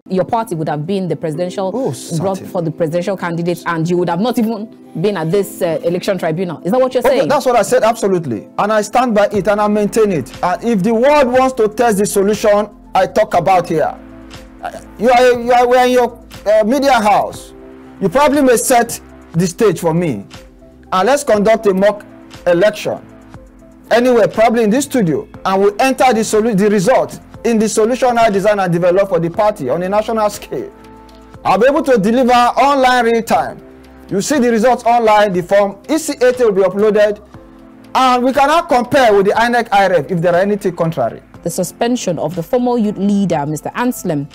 your party would have been the presidential, brought for the presidential candidates, and you would have not even been at this election tribunal. Is that what you're saying? That's what I said, absolutely. And I stand by it and I maintain it. And if the world wants to test the solution I talk about here, we're in your media house. You probably may set the stage for me. And let's conduct a mock election. Anyway, probably in this studio. And we'll enter the result in the solution I design and develop for the party on a national scale. I'll be able to deliver online real time. You see the results online, the form EC80 will be uploaded, and we cannot compare with the INEC IRF if there are anything contrary. The suspension of the former youth leader, Mr. Anslem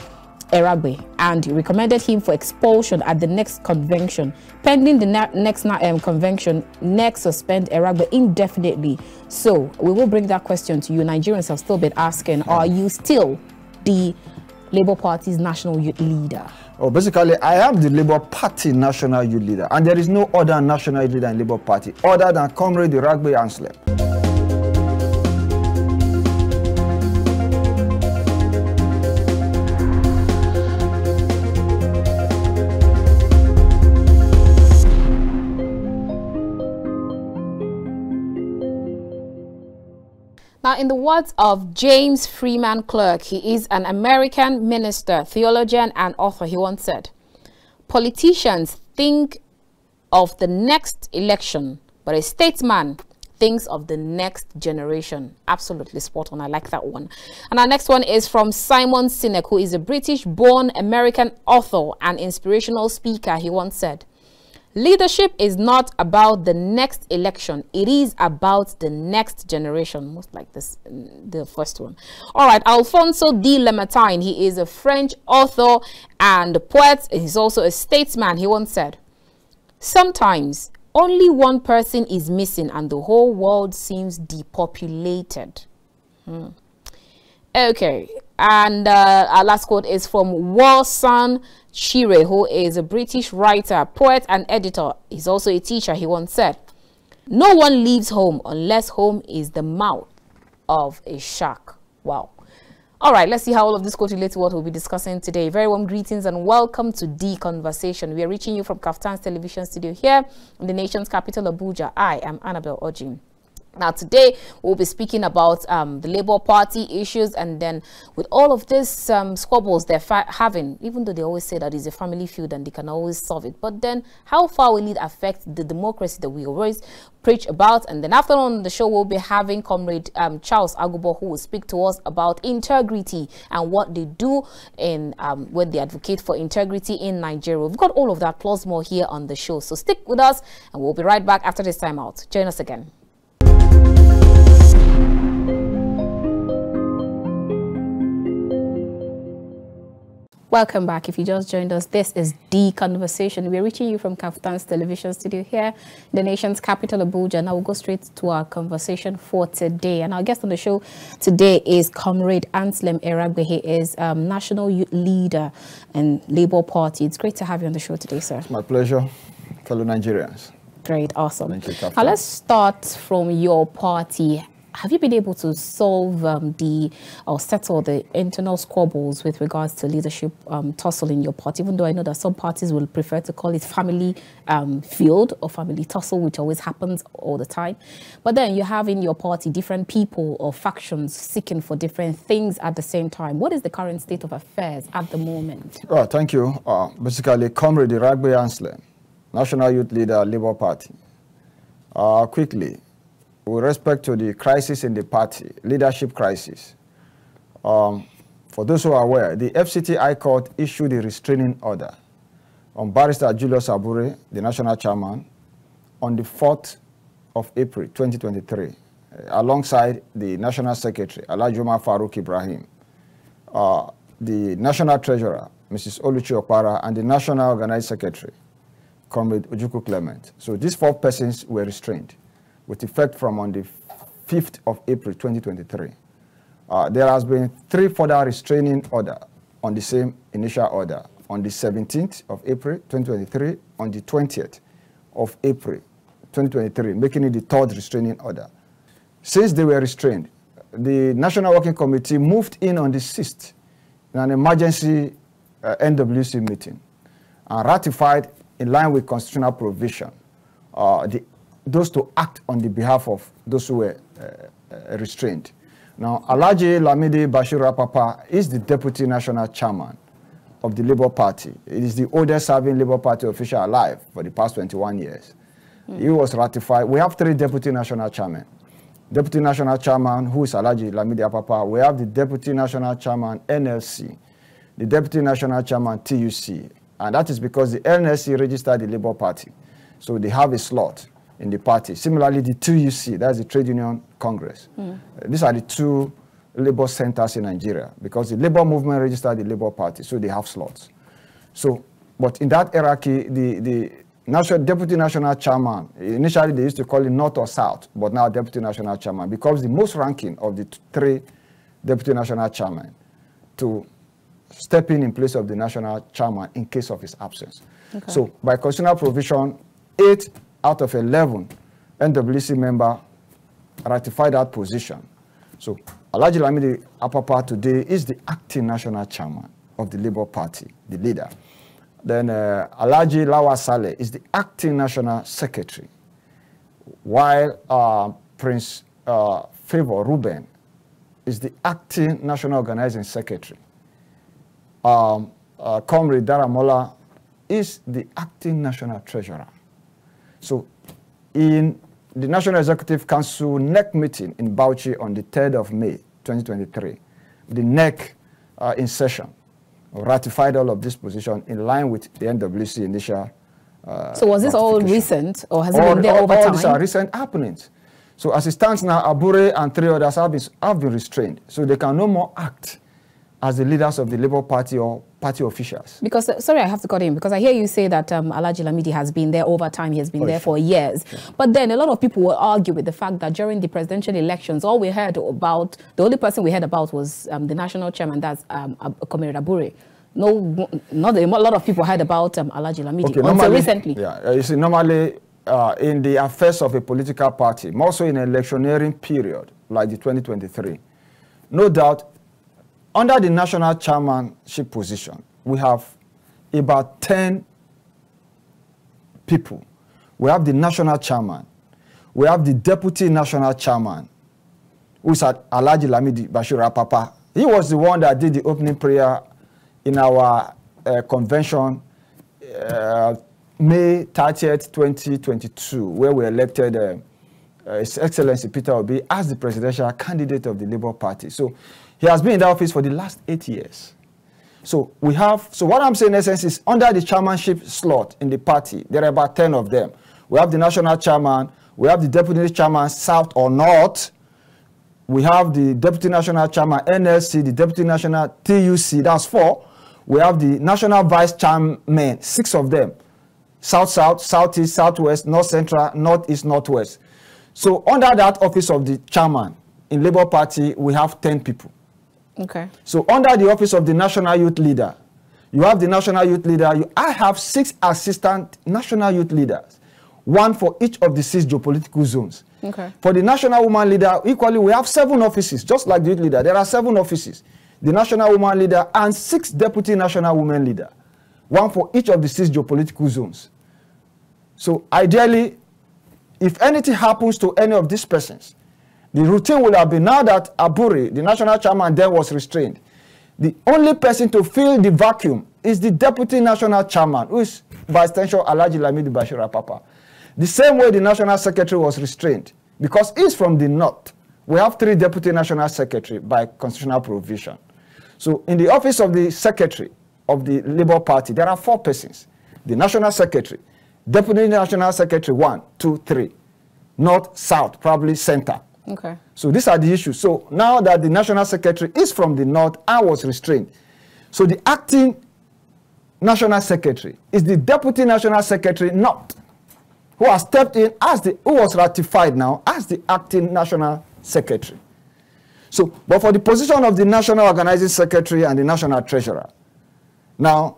Eragbe, and recommended him for expulsion at the next convention. Pending the next convention, next suspend Eragbe indefinitely. So we will bring that question to you. Nigerians have still been asking, are you still the Labour Party's national youth leader? Oh, basically, I am the Labour Party national youth leader, and there is no other national youth leader in Labour Party other than Comrade Eragbe Anslem. Now, in the words of James Freeman Clark, he is an American minister, theologian, and author. He once said, politicians think of the next election, but a statesman thinks of the next generation. Absolutely spot on. I like that one. And our next one is from Simon Sinek, who is a British-born American author and inspirational speaker. He once said, leadership is not about the next election. It is about the next generation. Most like this, the first one. All right, Alfonso de Lamartine. He is a French author and poet. He's also a statesman. He once said, sometimes only one person is missing and the whole world seems depopulated. Okay, and our last quote is from Walsan Shire, who is a British writer, poet, and editor. He's also a teacher. He once said, no one leaves home unless home is the mouth of a shark. Wow. All right, let's see how all of this correlates to what we'll be discussing today. Very warm greetings and welcome to The Conversation. We are reaching you from KAFTAN's television studio here in the nation's capital, Abuja. I am Annabel Orji. Now, today we'll be speaking about the Labour Party issues, and then with all of this squabbles they're having, even though they always say that it's a family feud and they can always solve it, but then how far will it affect the democracy that we always preach about? And then after on the show, we'll be having Comrade Charles Agubo, who will speak to us about integrity and what they do in when they advocate for integrity in Nigeria. We've got all of that plus more here on the show, so stick with us and we'll be right back after this time out. Join us again. Welcome back. If you just joined us, this is The Conversation. We're reaching you from KAFTAN's television studio here in the nation's capital, Abuja. Now we'll go straight to our conversation for today. And our guest on the show today is Comrade Anslem Eragbe. He is National Youth Leader in Labour Party. It's great to have you on the show today, sir. It's my pleasure, fellow Nigerians. Great, awesome. Thank you, KAFTAN. Now let's start from your party. Have you been able to solve or settle the internal squabbles with regards to leadership tussle in your party? Even though I know that some parties will prefer to call it family feud or family tussle, which always happens all the time. But then you have in your party different people or factions seeking for different things at the same time. What is the current state of affairs at the moment? Oh, thank you. Basically, Comrade Eragbe Anslem, National Youth Leader, Labour Party. Quickly, with respect to the crisis in the party, leadership crisis, for those who are aware, the FCT High Court issued a restraining order on Barrister Julius Abure, the national chairman, on the 4th of April 2023, alongside the National Secretary, Alhaji Umar Farouk Ibrahim, the National Treasurer, Mrs. Oluchi Okpara, and the National Organized Secretary, Comrade Ojukwu Clement. So these 4 persons were restrained with effect from on the 5th of April 2023. There has been 3 further restraining orders on the same initial order on the 17th of April 2023, on the 20th of April 2023, making it the 3rd restraining order. Since they were restrained, the National Working Committee moved in on the 6th in an emergency NWC meeting and ratified in line with constitutional provision those to act on the behalf of those who were restrained. Now, Alhaji Lamidi Bashir Apapa is the Deputy National Chairman of the Labour Party. It is the oldest serving Labour Party official alive for the past 21 years. He was ratified. We have 3 Deputy National Chairmen. Deputy National Chairman, who is Alhaji Lamidi Apapa. We have the Deputy National Chairman, NLC, the Deputy National Chairman, TUC. And that is because the NLC registered the Labour Party. So they have a slot in the party. Similarly, the TUC, that's the Trade Union Congress. These are the 2 Labour centers in Nigeria because the Labour movement registered the Labour Party, so they have slots. So, but in that hierarchy, the Deputy National Chairman, initially they used to call it North or South, but now Deputy National Chairman becomes the most ranking of the 3 Deputy National Chairmen to step in place of the National Chairman in case of his absence. Okay. So, by constitutional provision, 8 out of 11 NWC member ratified that position. So, Alhaji Lamidi Apapa today is the acting National Chairman of the Labour Party, the leader. Then Alhaji Lawa Saleh is the acting National Secretary, while Prince Favor Ruben is the acting National Organizing Secretary. Comrade Daramola is the acting National Treasurer. So in the National Executive Council NEC meeting in Bauchi on the 3rd of May, 2023, the NEC in session ratified all of this position in line with the NWC initial So was this all recent, or has it been there over time? All these are recent happenings. So as it stands now, Abure and 3 others have been restrained. So they can no more act as the leaders of the Labour Party or party officials. Because, sorry, I have to cut in, because I hear you say that Alhaji Lamidi has been there over time. He has been there for years. Sure. But then a lot of people will argue with the fact that during the presidential elections, all we heard about, the only person we heard about was the national chairman, that's Comrade Abure. No, not a lot of people heard about Alhaji Lamidi until recently. Yeah, you see, normally in the affairs of a political party, more so in an electioneering period, like the 2023, no doubt, under the national chairmanship position, we have about 10 people. We have the national chairman. We have the deputy national chairman, who is Alhaji Lamidi Bashir Apapa. He was the one that did the opening prayer in our convention May 30th, 2022, where we elected His Excellency Peter Obi as the presidential candidate of the Labour Party. So he has been in that office for the last 8 years. So we have, so what I'm saying in essence is under the chairmanship slot in the party, there are about 10 of them. We have the national chairman, we have the deputy chairman, South or North, we have the deputy national chairman, NLC, the deputy national TUC, that's 4. We have the national vice chairman, 6 of them, South, South, Southeast, Southwest, North Central, Northeast, Northwest. So under that office of the chairman in Labour Party, we have 10 people. Okay. So under the office of the national youth leader, you have the national youth leader. I have 6 assistant national youth leaders, 1 for each of the 6 geopolitical zones. Okay. For the national woman leader, equally, we have 7 offices, just like the youth leader. There are 7 offices. The national woman leader and 6 deputy national women leader, 1 for each of the 6 geopolitical zones. So ideally, if anything happens to any of these persons, the routine will have been now that Abure, the national chairman, then was restrained. The only person to fill the vacuum is the deputy national chairman, who is by extension Alhaji Lamidi Bashir Apapa. The same way the national secretary was restrained, because he's from the north. We have 3 deputy national secretary by constitutional provision. So in the office of the secretary of the Labour Party, there are 4 persons. The national secretary, deputy national secretary 1, 2, 3. North, south, probably center. Okay. So these are the issues. So now that the national secretary is from the north and was restrained, so the acting national secretary is the deputy national secretary north, who has stepped in as who was ratified now as the acting national secretary. So, but for the position of the national organizing secretary and the national treasurer, now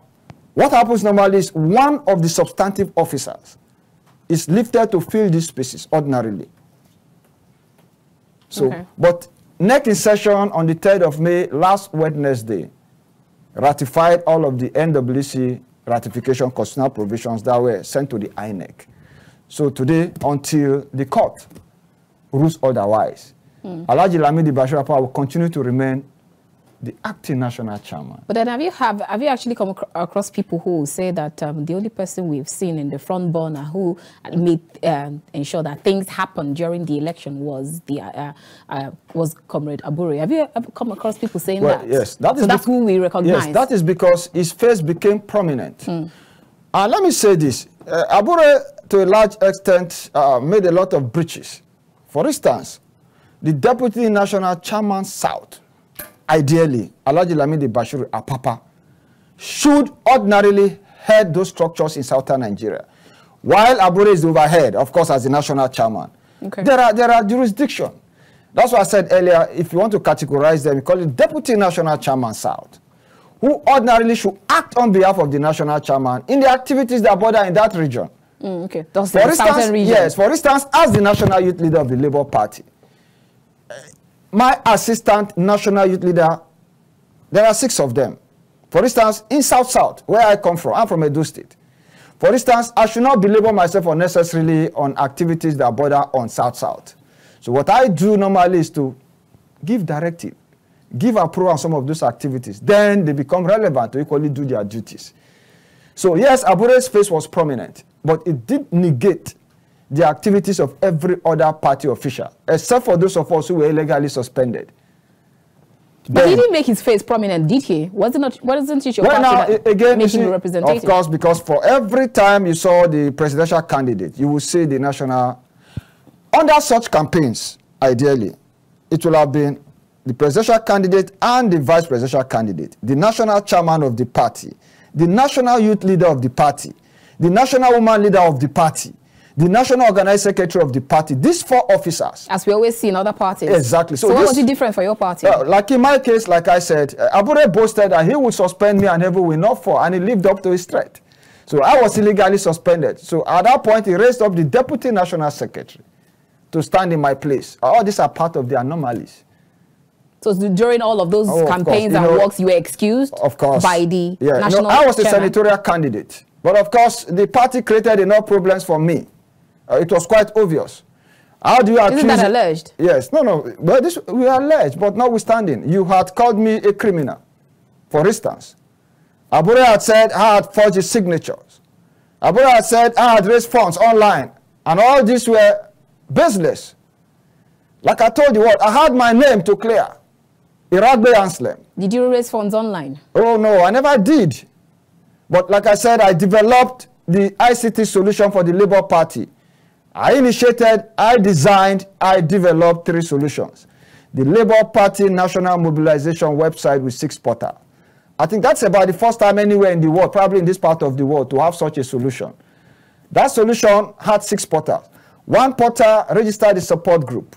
what happens normally is one of the substantive officers is lifted to fill these spaces ordinarily. So, okay. But NEC in session on the 3rd of May, last Wednesday, ratified all of the NWC ratification constitutional provisions that were sent to the INEC. So today, until the court rules otherwise, Alhaji Lamidi Bashir will continue to remain the acting national chairman. But then have you actually come across people who say that the only person we've seen in the front burner who made ensure that things happened during the election was Comrade Abure? Have you ever come across people saying that? Yes, that's who we recognize. Yes, that is because his face became prominent. And let me say this: Abure, to a large extent, made a lot of breaches. For instance, the Deputy National Chairman South, ideally, Alhaji Lamidi Bashir Apapa, should ordinarily head those structures in southern Nigeria, while Abure is overhead, of course, as the national chairman. Okay. There are jurisdiction. That's what I said earlier. If you want to categorize them, we call it Deputy National Chairman South, who ordinarily should act on behalf of the national chairman in the activities that border in that region. Okay, that's the southern region. Yes, for instance, as the national youth leader of the Labour Party, my assistant national youth leader, there are 6 of them. For instance, in South, where I come from, I'm from Edo State. For instance, I should not belabor myself unnecessarily on activities that border on South. So what I do normally is to give directive, give approval on some of those activities. Then they become relevant to equally do their duties. So yes, Abure's face was prominent, but it did negate the activities of every other party official, except for those of us who were illegally suspended. But he didn't make his face prominent, did he? Wasn't it your party that again, making the representation? Of course, because for every time you saw the presidential candidate, you will see the national... Under such campaigns, ideally, it will have been the presidential candidate and the vice presidential candidate, the national chairman of the party, the national youth leader of the party, the national woman leader of the party, the national organizing secretary of the party. These 4 officers. As we always see in other parties. Exactly. So what was it different for your party? Like in my case, like I said, Abure boasted that he would suspend me and heaven will not fall, and he lived up to his threat. So I was illegally suspended. So at that point, he raised up the deputy national secretary to stand in my place. All these are part of the anomalies. So during all of those campaigns and works, you were excused by the national I was a chairman. senatorial candidate. But of course, the party created enough problems for me. It was quite obvious. How do you accuse... Isn't that alleged? Yes. No. But this, we are alleged, but notwithstanding, you had called me a criminal. For instance, Abure had said I had forged his signatures. Abure had said I had raised funds online. And all these were baseless. Like I told you what, I had my name to clear. Eragbe Anslem. Did you raise funds online? Oh, no, I never did. But like I said, I developed the ICT solution for the Labour Party. I initiated, I designed, I developed 3 solutions. The Labour Party National Mobilization website with 6 portals. I think that's about the first time anywhere in the world, probably in this part of the world, to have such a solution. That solution had 6 portals. 1 portal registered the support group,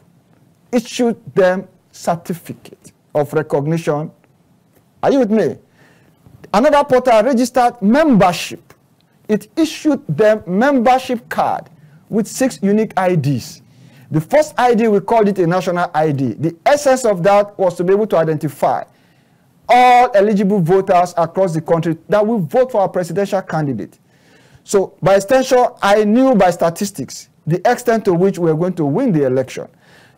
issued them certificate of recognition. Are you with me? Another portal registered membership. It issued them membership card with 6 unique IDs. The first ID, we called it a national ID. The essence of that was to be able to identify all eligible voters across the country that will vote for our presidential candidate. So by extension, I knew by statistics the extent to which we were going to win the election.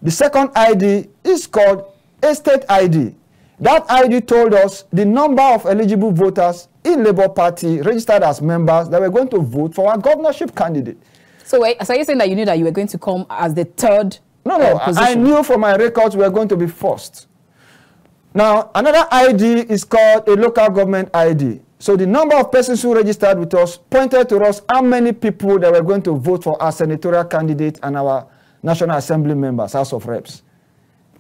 The second ID is called a state ID. That ID told us the number of eligible voters in Labour Party registered as members that were going to vote for our governorship candidate. So wait, so you're saying that you knew that you were going to come as the 3rd position? I knew from my records we were going to be first. Now, another ID is called a local government ID. So the number of persons who registered with us pointed to us how many people that were going to vote for our senatorial candidate and our National Assembly members, House of Reps,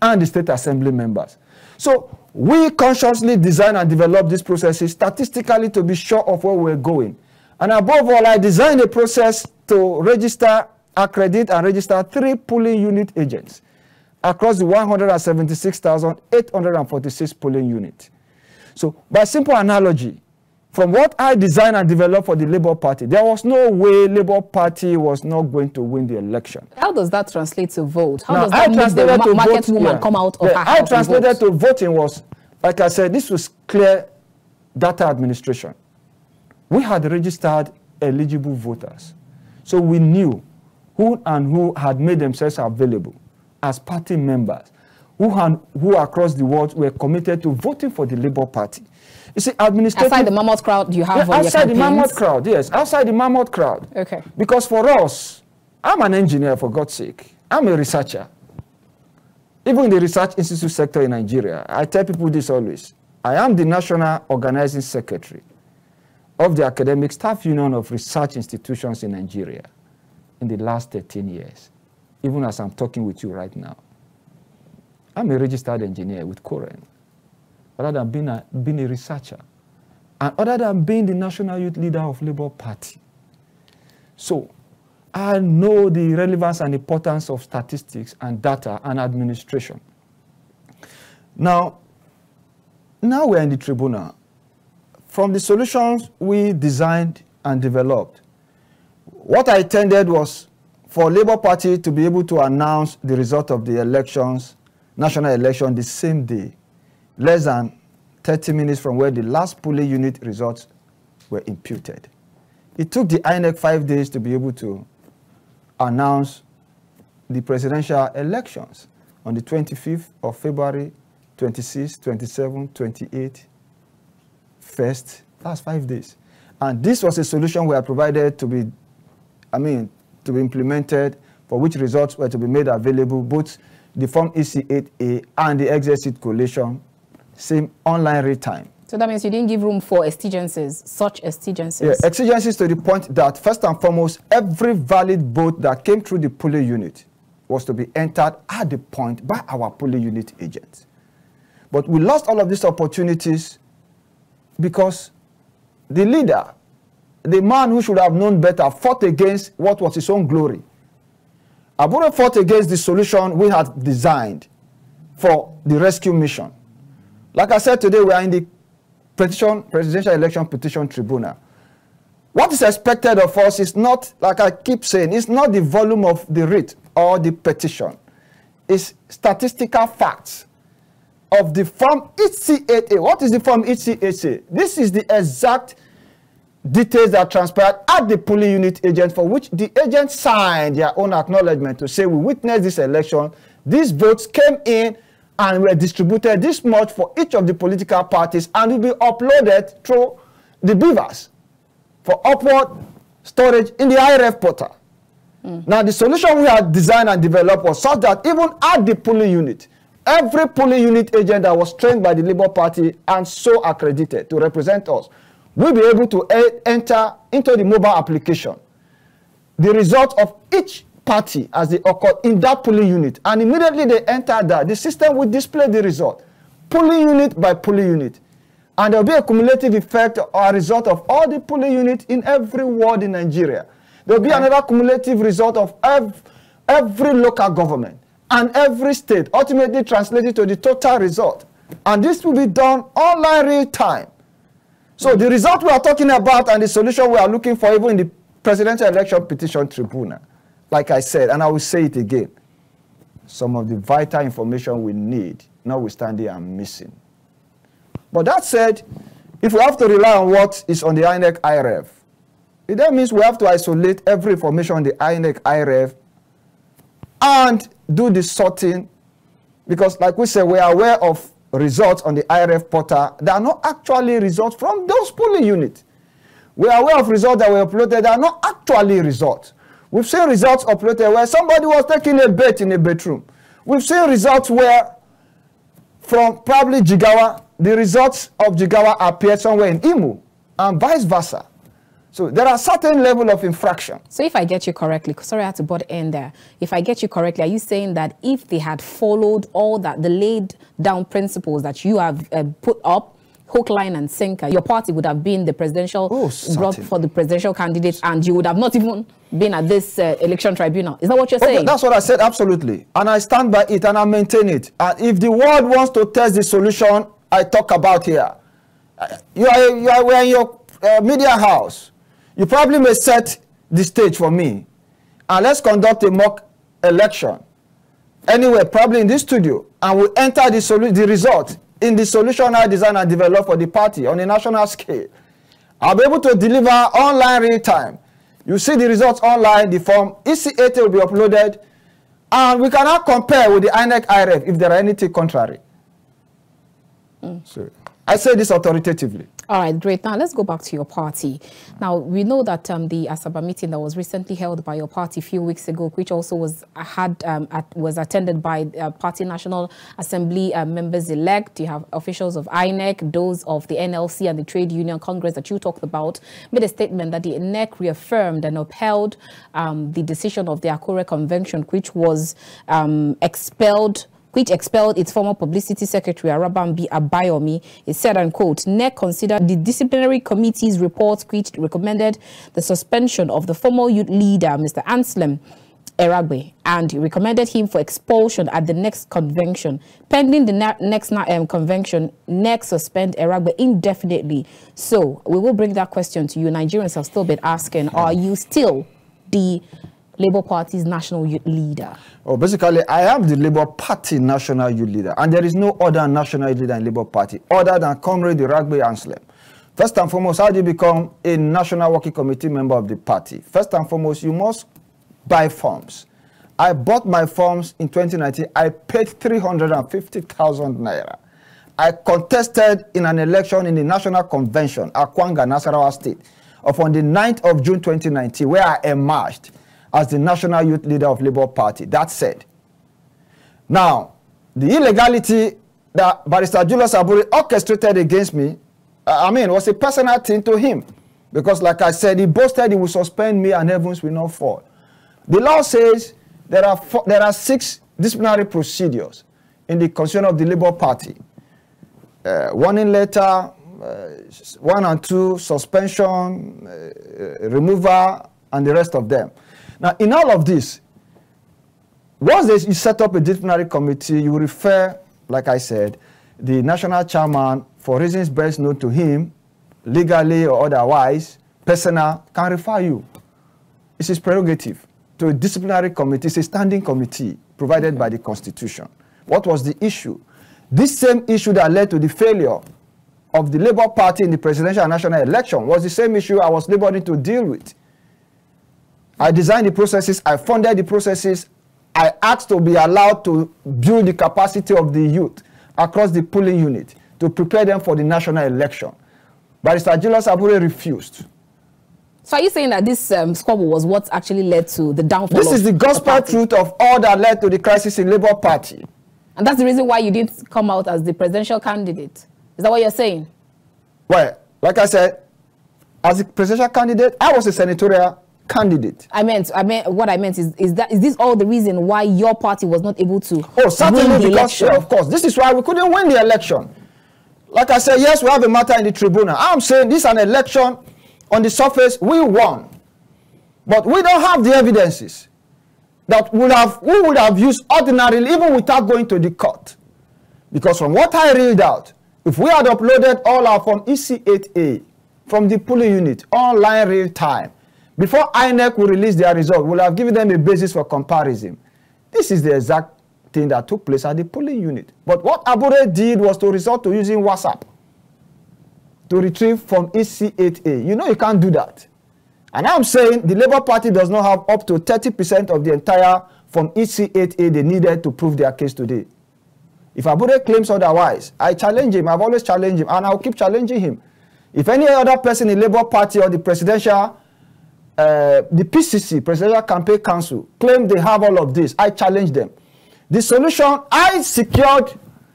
and the State Assembly members. So we consciously designed and developed these processes statistically to be sure of where we're going. And above all, I designed a process to register, accredit, and register 3 polling unit agents across the 176,846 polling units. So by simple analogy, from what I designed and developed for the Labour Party, there was no way Labour Party was not going to win the election. How does that translate to vote? How does that make the market woman come out of her house? I translated to voting was, like I said, this was clear data administration, we had registered eligible voters. So we knew who had made themselves available as party members, who across the world were committed to voting for the Labour Party. You see, administrative... Outside the mammoth crowd, you have outside the mammoth crowd, yes. Outside the mammoth crowd. Okay. Because for us, I'm an engineer, for God's sake. I'm a researcher. Even in the research institute sector in Nigeria, I tell people this always. I am the National Organizing Secretary of the Academic Staff Union of Research Institutions in Nigeria in the last 13 years, even as I'm talking with you right now. I'm a registered engineer with Koren, other than being a researcher, and other than being the national youth leader of Labour Party. So I know the relevance and importance of statistics and data and administration. Now we're in the tribunal. From the solutions we designed and developed, what I intended was for Labour Party to be able to announce the result of the elections, national election, the same day, less than 30 minutes from where the last polling unit results were imputed. It took the INEC 5 days to be able to announce the presidential elections on the 25th of February, 26, 27, 28, 1st. That's 5 days. And this was a solution we had provided to be, to be implemented, for which results were to be made available, both the Form EC8A and the Exit Collation, same online real time. So that means you didn't give room for exigencies, such exigencies? Yeah, exigencies to the point that, first and foremost, every valid vote that came through the polling unit was to be entered at the point by our polling unit agents. But we lost all of these opportunities because the leader, the man who should have known better, fought against what was his own glory. Abure fought against the solution we had designed for the rescue mission. Like I said today, we are in the presidential election petition tribunal. What is expected of us is not, like I keep saying, it's not the volume of the writ or the petition. It's statistical facts of the Form EC8A. What is the Form EC8A? This is the exact details that transpired at the polling unit agent, for which the agent signed their own acknowledgement to say, we witnessed this election, these votes came in and were distributed this much for each of the political parties and will be uploaded through the beavers for upward storage in the IRF portal. Now, the solution we had designed and developed was such that even at the polling unit, every polling unit agent that was trained by the Labour Party and so accredited to represent us will be able to enter into the mobile application the results of each party as they occur in that polling unit, and immediately they enter that, the system will display the result, polling unit by polling unit, and there will be a cumulative effect or a result of all the polling units in every ward in Nigeria. There will be another cumulative result of every local government and every state, ultimately translated to the total result, and this will be done online real time. So the result we are talking about and the solution we are looking for, even in the presidential election petition tribunal, like I said, and I will say it again, some of the vital information we need, notwithstanding, are missing. But that said, if we have to rely on what is on the INEC IRF, it then means we have to isolate every information on the INEC IRF and do the sorting, because like we said, we are aware of results on the IRF portal that are not actually results from those polling units. We are aware of results that were uploaded that are not actually results. We've seen results uploaded where somebody was taking a bet in a bedroom. We've seen results where, from probably Jigawa, the results of Jigawa appeared somewhere in Imo, and vice versa. So there are certain level of infraction. So if I get you correctly, sorry I had to butt in there. If I get you correctly, are you saying that if they had followed all that, the laid down principles that you have put up, hook, line, and sinker, your party would have been the presidential bloc for the presidential candidates, and you would have not even been at this election tribunal? Is that what you're saying? That's what I said, absolutely. And I stand by it and I maintain it. And if the world wants to test the solution I talk about here, we're in your media house. You probably may set the stage for me, and let's conduct a mock election anywhere, probably in this studio, and we'll enter the result in the solution I designed and developed for the party on a national scale. I'll be able to deliver online real time. You see the results online, the form EC80 will be uploaded, and we cannot compare with the INEC IRF if there are anything contrary. So I say this authoritatively. All right, great. Now let's go back to your party. Now we know that the Asaba meeting that was recently held by your party a few weeks ago, which also was attended by Party National Assembly members-elect. You have officials of INEC, those of the NLC and the Trade Union Congress that you talked about, made a statement that the INEC reaffirmed and upheld the decision of the Akure Convention, which was expelled its former publicity secretary, Arabambi Abayomi. It said, and quote, NEC considered the disciplinary committee's report, which recommended the suspension of the former youth leader, Mr. Anslem Eragbe, and recommended him for expulsion at the next convention. Pending the next convention, NEC suspend Eragbe indefinitely. So we will bring that question to you. Nigerians have still been asking, are you still the Labour Party's national youth leader? Oh, basically, I am the Labour Party national youth leader, and there is no other national youth leader in Labour Party other than Comrade Eragbe Anslem. First and foremost, how do you become a national working committee member of the party? First and foremost, you must buy forms. I bought my forms in 2019. I paid 350,000 naira. I contested in an election in the National Convention, Akwanga, Nasarawa State, on the 9th of June 2019, where I emerged as the national youth leader of Labour Party. That said, now, the illegality that Barrister Julius Abure orchestrated against me, was a personal thing to him. Because like I said, he boasted he will suspend me and heavens will not fall. The law says there are 6 disciplinary procedures in the constitution of the Labour Party. Warning letter, 1 and 2, suspension, removal, and the rest of them. Now, in all of this, once you set up a disciplinary committee, you refer, like I said, the national chairman, for reasons best known to him, legally or otherwise, personal, can refer you. It's his prerogative to a disciplinary committee. It's a standing committee provided by the Constitution. What was the issue? This same issue that led to the failure of the Labour Party in the presidential and national election was the same issue I was laboring to deal with. I designed the processes, I funded the processes, I asked to be allowed to build the capacity of the youth across the polling unit to prepare them for the national election. Barrister Julius Abure refused. So are you saying that this squabble was what actually led to the downfall? This is the gospel truth of all that led to the crisis in Labour Party. And that's the reason why you didn't come out as the presidential candidate. Is that what you're saying? Well, like I said, as a presidential candidate, I was a senatorial candidate. What I meant is this all the reason why your party was not able to certainly win the because, election? Of course, this is why we couldn't win the election. Like I said, yes, we have a matter in the tribunal. I'm saying this is an election. On the surface, we won. But we don't have the evidences that we would have used ordinarily, even without going to the court. Because from what I read out, if we had uploaded all our Form EC8A from the polling unit, online real time, before INEC will release their result, we'll have given them a basis for comparison. This is the exact thing that took place at the polling unit. But what Abure did was to resort to using WhatsApp to retrieve from EC8A. You know you can't do that. And I'm saying the Labour Party does not have up to 30% of the entire from EC8A they needed to prove their case today. If Abure claims otherwise, I challenge him. I've always challenged him, and I'll keep challenging him. If any other person in Labour Party or the presidential, the PCC, Presidential Campaign Council, claim they have all of this, I challenge them. The solution, I secured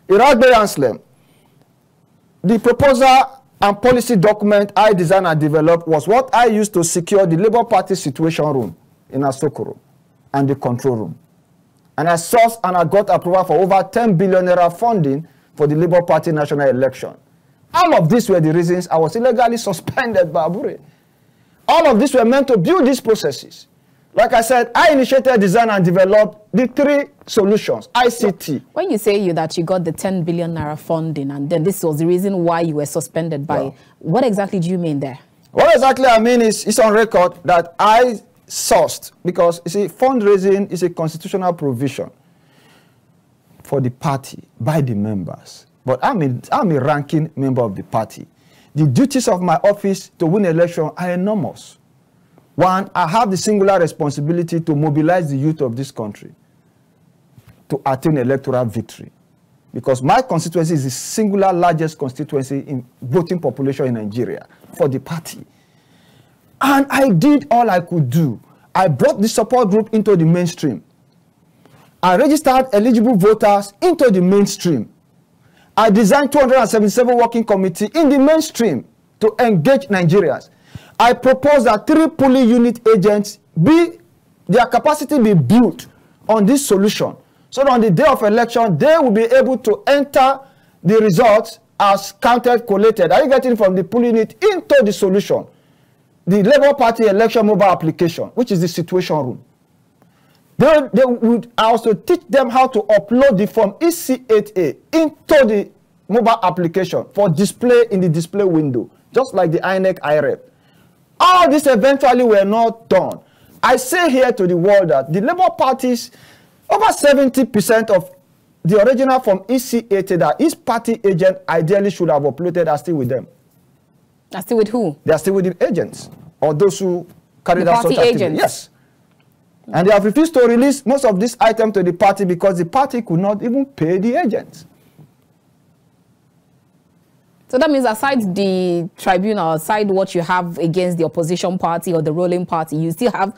Eragbe Anslem. The proposal and policy document I designed and developed was what I used to secure the Labour Party situation room in Asokoro and the control room. And I sourced and I got approval for over 10 billion naira funding for the Labour Party national election. All of these were the reasons I was illegally suspended by Abure. All of these were meant to build these processes. Like I said, I initiated, designed, and developed the 3 solutions, ICT. When you say that you got the 10 billion naira funding, and then this was the reason why you were suspended by, what exactly do you mean there? What exactly I mean is, it's on record that I sourced, because you see, fundraising is a constitutional provision for the party by the members. but I'm a ranking member of the party. The duties of my office to win election are enormous. One, I have the singular responsibility to mobilize the youth of this country to attain electoral victory. Because my constituency is the singular largest constituency in voting population in Nigeria for the party. And I did all I could do. I brought the support group into the mainstream. I registered eligible voters into the mainstream. I designed 277 working committees in the mainstream to engage Nigerians. I proposed that 3 polling unit agents their capacity be built on this solution. So that on the day of election, they will be able to enter the results as counted, collated. Are you getting from the polling unit into the solution? The Labour Party election mobile application, which is the situation room. They would also teach them how to upload the form EC8A into the mobile application for display in the display window, just like the INEC IREP. All this eventually were not done. I say here to the world that the Labour parties, over 70% of the original form EC8A that each party agent ideally should have uploaded are still with them. Are still with who? They are still with the agents or those who carried out such activity. Agents? Yes. And they have refused to release most of these items to the party because the party could not even pay the agents. So that means aside the tribunal, aside what you have against the opposition party or the ruling party, you still have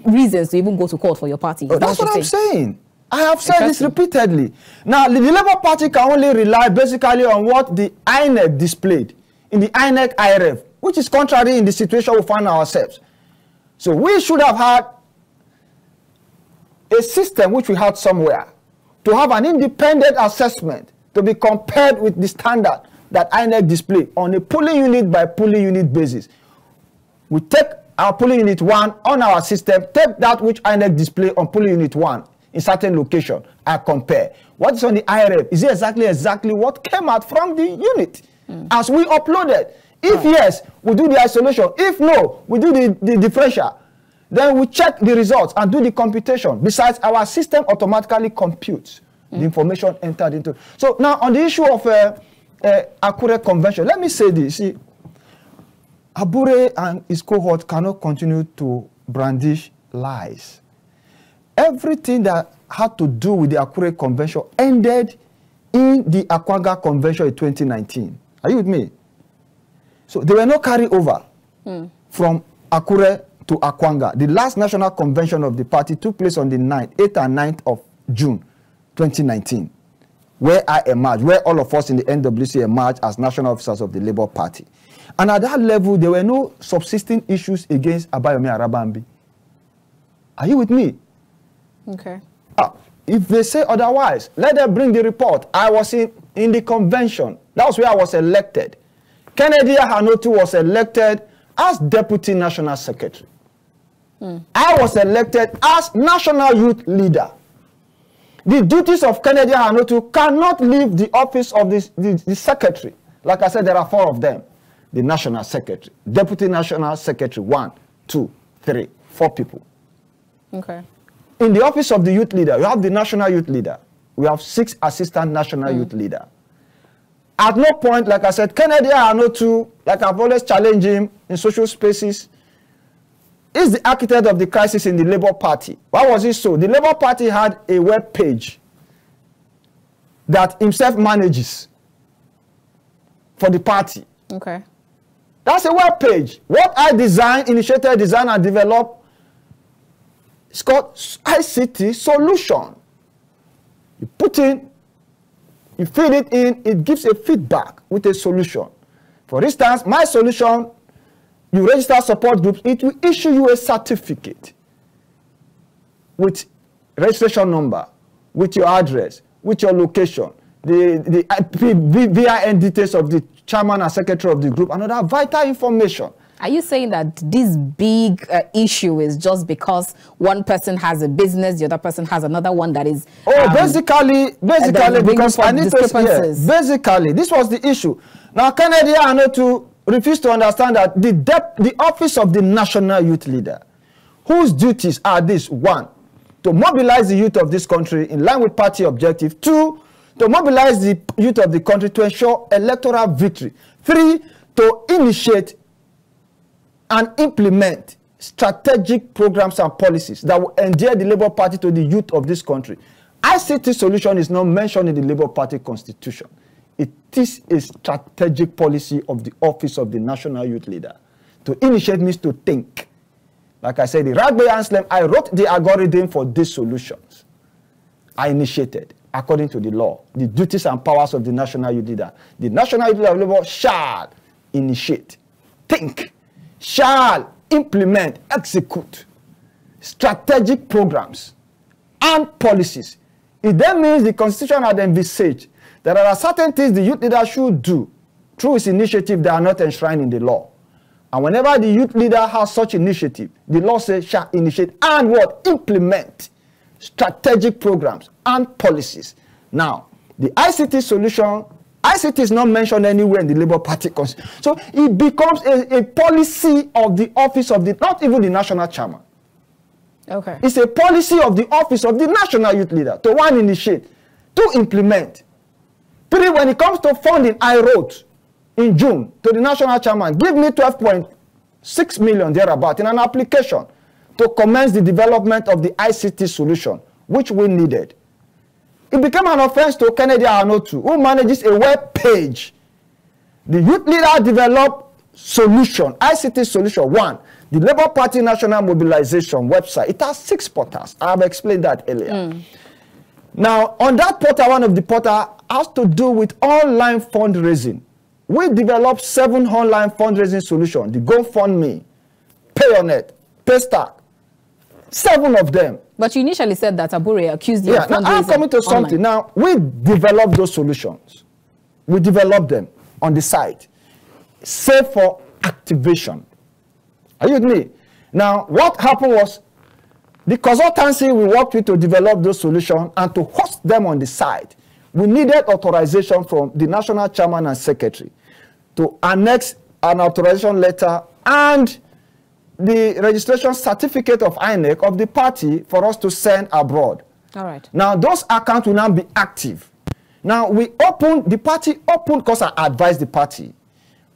reasons to even go to court for your party. Oh, that's what I'm saying. I have said this repeatedly. Now, the Labour Party can only rely basically on what the INEC displayed in the INEC IRF, which is contrary in the situation we find ourselves. So we should have had a system which we had somewhere to have an independent assessment to be compared with the standard that INEC display on a polling unit by polling unit basis. We take our polling unit 1 on our system, take that which INEC display on polling unit 1 in certain location, and compare. What is on the IRF? Is it exactly what came out from the unit as we uploaded? If yes, we do the isolation. If no, we do the differential. Then we check the results and do the computation. Besides, our system automatically computes the information entered into. So now on the issue of Akure Convention, let me say this. See, Abure and his cohort cannot continue to brandish lies. Everything that had to do with the Akure Convention ended in the Akwanga Convention in 2019. Are you with me? So there were no carryover from Akure to Akwanga. The last national convention of the party took place on the 8th and 9th of June 2019, where I emerged, where all of us in the NWC emerged as national officers of the Labour Party. And at that level, there were no subsisting issues against Abayomi Arabambi. Are you with me? Okay. If they say otherwise, let them bring the report. I was in the convention. That was where I was elected. Kennedy Hanotu was elected as Deputy National Secretary. I was elected as National Youth Leader. The duties of Kennedy Hanotu cannot leave the office of the Secretary. Like I said, there are 4 of them. The National Secretary, Deputy National Secretary, 1, 2, 3, 4 people. Okay. In the office of the Youth Leader, you have the National Youth Leader. We have 6 Assistant National Youth Leader. At no point, like I said, Kennedy Hanotu, like I've always challenged him in social spaces, is the architect of the crisis in the Labour Party. Why was it so? The Labour Party had a web page that himself manages for the party. Okay. That's a web page. What I designed, initiated, designed, and developed, it's called ICT Solution. You put in, you feed it in, it gives a feedback with a solution. For instance, my solution, you register support groups, it will issue you a certificate with registration number, with your address, with your location, the VIN details of the chairman and secretary of the group, and other vital information. Are you saying that this big issue is just because one person has a business, the other person has another one that is... basically, because I need to say, basically, this was the issue. Now, Kennedy Hanotu refused to understand that the office of the National Youth Leader, whose duties are this: 1, to mobilize the youth of this country in line with party objective; 2, to mobilize the youth of the country to ensure electoral victory. 3, to initiate and implement strategic programs and policies that will endear the Labour Party to the youth of this country. ICT solution is not mentioned in the Labour Party constitution. It is a strategic policy of the office of the National Youth Leader. To initiate means to think. Like I said, the Eragbe Anslem, I wrote the algorithm for these solutions. I initiated, according to the law, the duties and powers of the National Youth Leader. The National Youth Leader of Labour shall initiate, think, shall implement, execute strategic programs and policies. It then means the Constitution had envisaged that there are certain things the youth leader should do through his initiative that are not enshrined in the law. And whenever the youth leader has such initiative, the law says shall initiate and what? Implement strategic programs and policies. Now, the ICT solution, ICT is not mentioned anywhere in the Labour Party constitution. So it becomes a policy of the office of the, not even the national chairman. Okay. It's a policy of the office of the National Youth Leader to one, initiate, to implement. 3, when it comes to funding, I wrote in June to the national chairman, give me 12.6 million thereabout in an application to commence the development of the ICT solution, which we needed. It became an offense to Kennedy Anotu, who manages a web page. The youth leader developed solution, ICT solution. 1, the Labour Party National Mobilization website. It has 6 portals. I have explained that earlier. Now, on that portal, one of the portals has to do with online fundraising. We developed 7 online fundraising solutions. The GoFundMe, Payonet, Paystack, 7 of them. But you initially said that Abure accused you of fundraising. I'm coming to something. Now, we developed those solutions. We developed them on the site, save for activation. Are you with me? Now, what happened was the consultancy we worked with to develop those solutions and to host them on the site, we needed authorization from the national chairman and secretary to annex an authorization letter and the registration certificate of INEC of the party for us to send abroad. All right. Now, those accounts will now be active. Now, the party opened, because I advised the party,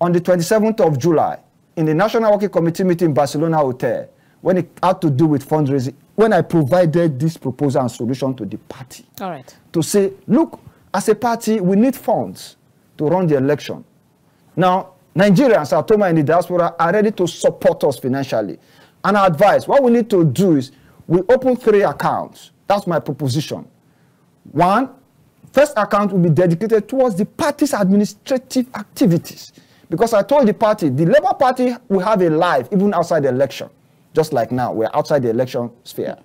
on the 27th of July, in the National Working Committee meeting in Barcelona Hotel, when it had to do with fundraising, when I provided this proposal and solution to the party. All right. To say, look, as a party, we need funds to run the election. Now, Nigerians, Atoma in the diaspora, are ready to support us financially. And I advise, what we need to do is, we open 3 accounts. That's my proposition. 1, first account will be dedicated towards the party's administrative activities. Because I told the party, the Labour Party will have a life even outside the election. Just like now, we're outside the election sphere.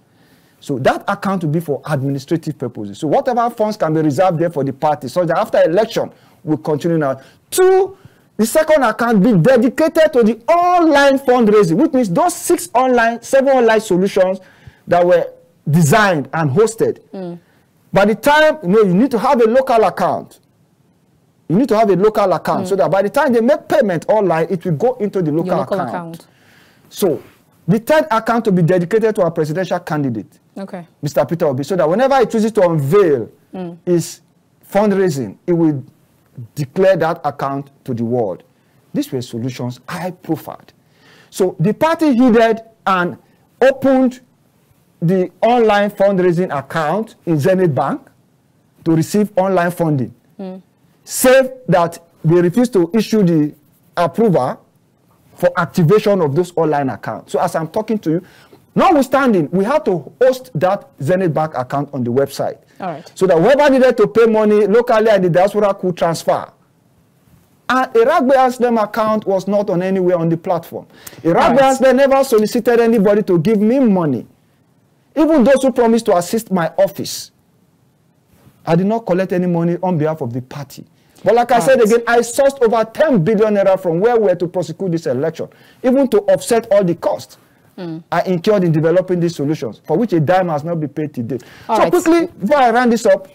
So that account will be for administrative purposes. So whatever funds can be reserved there for the party, so that after election, we'll continue now. 2, the second account be dedicated to the online fundraising, which means those 7 online solutions that were designed and hosted. By the time, you need to have a local account. You need to have a local account so that by the time they make payment online, it will go into the local account. So the 3rd account will be dedicated to our presidential candidate, Mr. Peter Obi, so that whenever he chooses to unveil his fundraising, it will declare that account to the world. These were solutions I proffered. So the party heeded and opened the online fundraising account in Zenith Bank to receive online funding. Save that they refused to issue the approval for activation of those online accounts. So as I'm talking to you, notwithstanding, we had to host that Zenith Bank account on the website. All right. So that whoever needed to pay money locally at the diaspora could transfer. And Eragbe Anslem account was not on anywhere on the platform. Eragbe Anslem never solicited anybody to give me money. Even those who promised to assist my office. I did not collect any money on behalf of the party. But like I said again, I sourced over 10 billion naira from where we were to prosecute this election, even to offset all the costs I incurred in developing these solutions, for which a dime has not been paid to date. Quickly, before I round this up,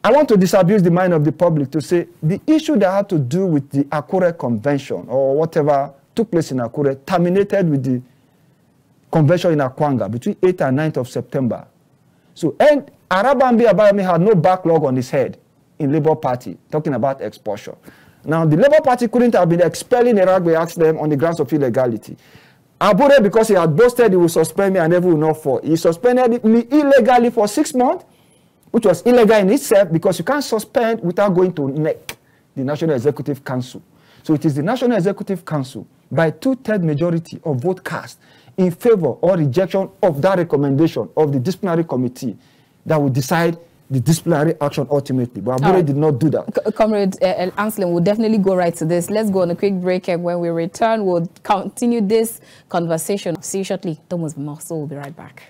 I want to disabuse the mind of the public to say the issue that had to do with the Akure Convention or whatever took place in Akure terminated with the convention in Akwanga between 8th and 9th of September. So, and Arabambi Abayami had no backlog on his head in Labour Party, talking about expulsion. Now, the Labour Party couldn't have been expelling Eragbe Anslem on the grounds of illegality. Abure, because he had boasted he would suspend me and never will not fall, he suspended me illegally for 6 months, which was illegal in itself because you can't suspend without going to NEC, the National Executive Council. So it is the National Executive Council, by 2/3 majority of vote cast in favor or rejection of that recommendation of the disciplinary committee, that will decide the disciplinary action ultimately. But Abure did not do that. Comrade Anslem, we'll definitely go right to this. Let's go on a quick break, and when we return, we'll continue this conversation. See you shortly. Thomas Mosso will be right back.